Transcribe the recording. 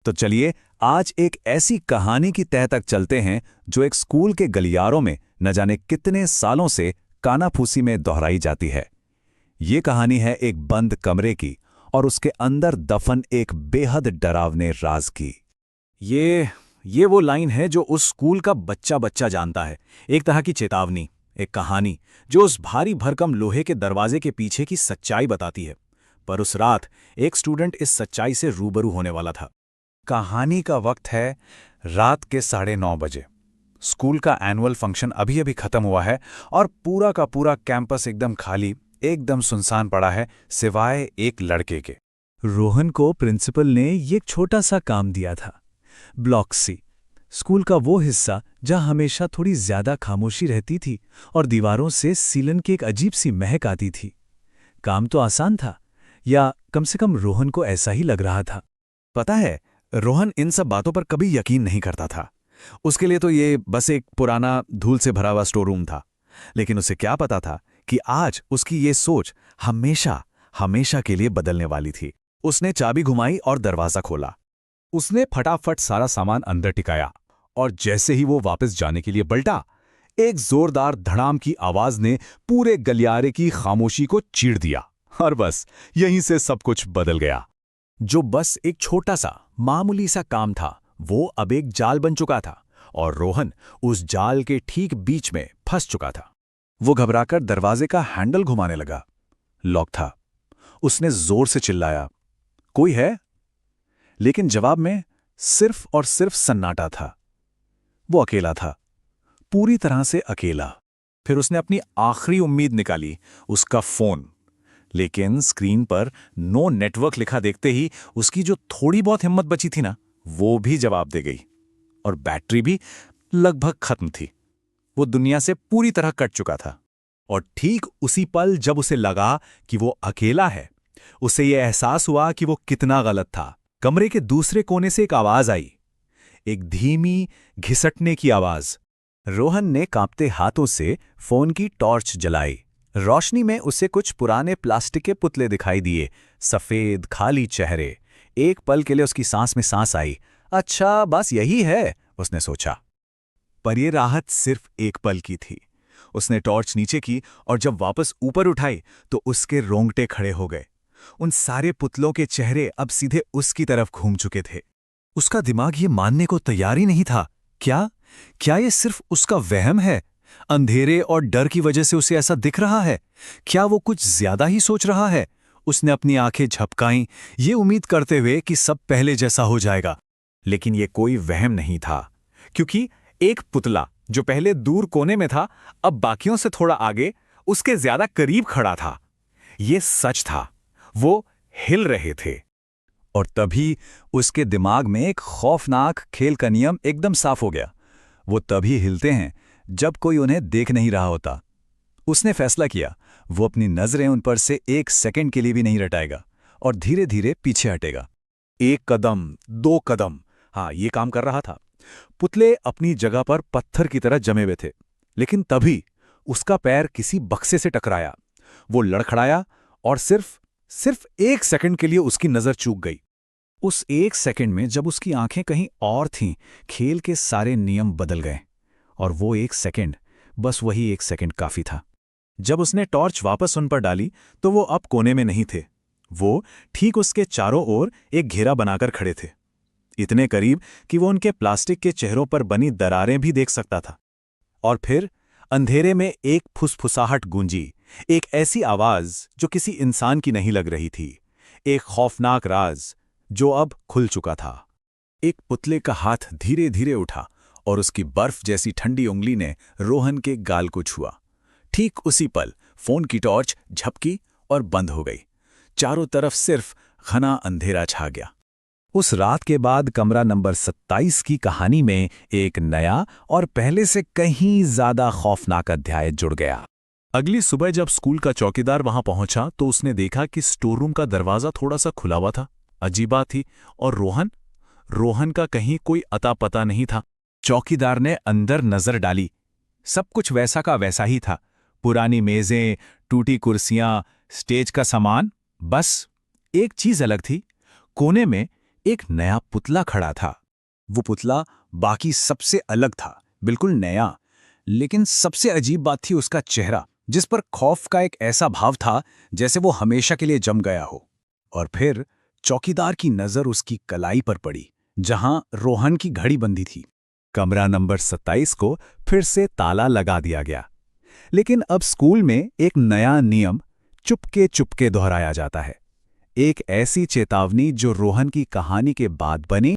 तो चलिए आज एक ऐसी कहानी की तह तक चलते हैं जो एक स्कूल के गलियारों में न जाने कितने सालों से कानाफूसी में दोहराई जाती है। ये कहानी है एक बंद कमरे की और उसके अंदर दफन एक बेहद डरावने राज की। ये वो लाइन है जो उस स्कूल का बच्चा बच्चा जानता है। एक तरह की चेतावनी, एक कहानी जो उस भारी भरकम लोहे के दरवाजे के पीछे की सच्चाई बताती है। पर उस रात एक स्टूडेंट इस सच्चाई से रूबरू होने वाला था। कहानी का वक्त है रात के 9:30 बजे। स्कूल का एनुअल फंक्शन अभी अभी खत्म हुआ है और पूरा का पूरा कैंपस एकदम खाली, एकदम सुनसान पड़ा है, सिवाय एक लड़के के। रोहन को प्रिंसिपल ने ये छोटा सा काम दिया था। ब्लॉक सी, स्कूल का वो हिस्सा जहां हमेशा थोड़ी ज्यादा खामोशी रहती थी और दीवारों से सीलन की एक अजीब सी महक आती थी। काम तो आसान था, या कम से कम रोहन को ऐसा ही लग रहा था। पता है, रोहन इन सब बातों पर कभी यकीन नहीं करता था। उसके लिए तो ये बस एक पुराना धूल से भरा हुआ स्टोर रूम था। लेकिन उसे क्या पता था कि आज उसकी ये सोच हमेशा हमेशा के लिए बदलने वाली थी। उसने चाबी घुमाई और दरवाजा खोला। उसने फटाफट सारा सामान अंदर टिकाया और जैसे ही वो वापस जाने के लिए पलटा, एक जोरदार धड़ाम की आवाज ने पूरे गलियारे की खामोशी को चीर दिया। और बस यहीं से सब कुछ बदल गया। जो बस एक छोटा सा मामूली सा काम था, वो अब एक जाल बन चुका था और रोहन उस जाल के ठीक बीच में फंस चुका था। वो घबराकर दरवाजे का हैंडल घुमाने लगा। लॉक था। उसने जोर से चिल्लाया, कोई है? लेकिन जवाब में सिर्फ और सिर्फ सन्नाटा था। वो अकेला था, पूरी तरह से अकेला। फिर उसने अपनी आखिरी उम्मीद निकाली, उसका फोन। लेकिन स्क्रीन पर नो नेटवर्क लिखा देखते ही उसकी जो थोड़ी बहुत हिम्मत बची थी ना, वो भी जवाब दे गई। और बैटरी भी लगभग खत्म थी। वो दुनिया से पूरी तरह कट चुका था। और ठीक उसी पल जब उसे लगा कि वो अकेला है, उसे ये एहसास हुआ कि वो कितना गलत था। कमरे के दूसरे कोने से एक आवाज आई, एक धीमी घिसटने की आवाज। रोहन ने कांपते हाथों से फोन की टॉर्च जलाई। रोशनी में उसे कुछ पुराने प्लास्टिक के पुतले दिखाई दिए, सफेद खाली चेहरे। एक पल के लिए उसकी सांस में सांस आई। अच्छा, बस यही है, उसने सोचा। पर यह राहत सिर्फ एक पल की थी। उसने टॉर्च नीचे की और जब वापस ऊपर उठाई तो उसके रोंगटे खड़े हो गए। उन सारे पुतलों के चेहरे अब सीधे उसकी तरफ घूम चुके थे। उसका दिमाग ये मानने को तैयार ही नहीं था। क्या ये सिर्फ उसका वहम है? अंधेरे और डर की वजह से उसे ऐसा दिख रहा है? क्या वो कुछ ज्यादा ही सोच रहा है? उसने अपनी आंखें झपकाईं, ये उम्मीद करते हुए कि सब पहले जैसा हो जाएगा। लेकिन ये कोई वहम नहीं था, क्योंकि एक पुतला जो पहले दूर कोने में था, अब बाकियों से थोड़ा आगे, उसके ज्यादा करीब खड़ा था। ये सच था, वो हिल रहे थे। और तभी उसके दिमाग में एक खौफनाक खेल का नियम एकदम साफ हो गया। वो तभी हिलते हैं जब कोई उन्हें देख नहीं रहा होता। उसने फैसला किया, वो अपनी नजरें उन पर से एक सेकंड के लिए भी नहीं हटाएगा और धीरे धीरे पीछे हटेगा। एक कदम, 2 कदम, हाँ, ये काम कर रहा था। पुतले अपनी जगह पर पत्थर की तरह जमे हुए थे। लेकिन तभी उसका पैर किसी बक्से से टकराया। वो लड़खड़ाया और सिर्फ 1 सेकंड के लिए उसकी नजर चूक गई। उस 1 सेकंड में जब उसकी आंखें कहीं और थीं, खेल के सारे नियम बदल गए। और वो 1 सेकंड, बस वही 1 सेकंड काफी था। जब उसने टॉर्च वापस उन पर डाली तो वो अब कोने में नहीं थे। वो ठीक उसके चारों ओर एक घेरा बनाकर खड़े थे, इतने करीब कि वो उनके प्लास्टिक के चेहरों पर बनी दरारें भी देख सकता था। और फिर अंधेरे में एक फुसफुसाहट गूंजी, एक ऐसी आवाज जो किसी इंसान की नहीं लग रही थी, एक खौफनाक राज जो अब खुल चुका था। एक पुतले का हाथ धीरे धीरे उठा और उसकी बर्फ जैसी ठंडी उंगली ने रोहन के गाल को छुआ। ठीक उसी पल फोन की टॉर्च झपकी और बंद हो गई। चारों तरफ सिर्फ घना अंधेरा छा गया। उस रात के बाद कमरा नंबर 27 की कहानी में एक नया और पहले से कहीं ज्यादा खौफनाक अध्याय जुड़ गया। अगली सुबह जब स्कूल का चौकीदार वहां पहुंचा तो उसने देखा कि स्टोर रूम का दरवाजा थोड़ा सा खुला हुआ था। अजीब बात थी। और रोहन का कहीं कोई अता पता नहीं था। चौकीदार ने अंदर नजर डाली। सब कुछ वैसा का वैसा ही था। पुरानी मेजें, टूटी कुर्सियां, स्टेज का सामान। बस एक चीज अलग थी। कोने में एक नया पुतला खड़ा था। वो पुतला बाकी सबसे अलग था, बिल्कुल नया। लेकिन सबसे अजीब बात थी उसका चेहरा, जिस पर खौफ का एक ऐसा भाव था जैसे वो हमेशा के लिए जम गया हो। और फिर चौकीदार की नजर उसकी कलाई पर पड़ी, जहां रोहन की घड़ी बंधी थी। कमरा नंबर 27 को फिर से ताला लगा दिया गया। लेकिन अब स्कूल में एक नया नियम चुपके चुपके दोहराया जाता है। एक ऐसी चेतावनी जो रोहन की कहानी के बाद बनी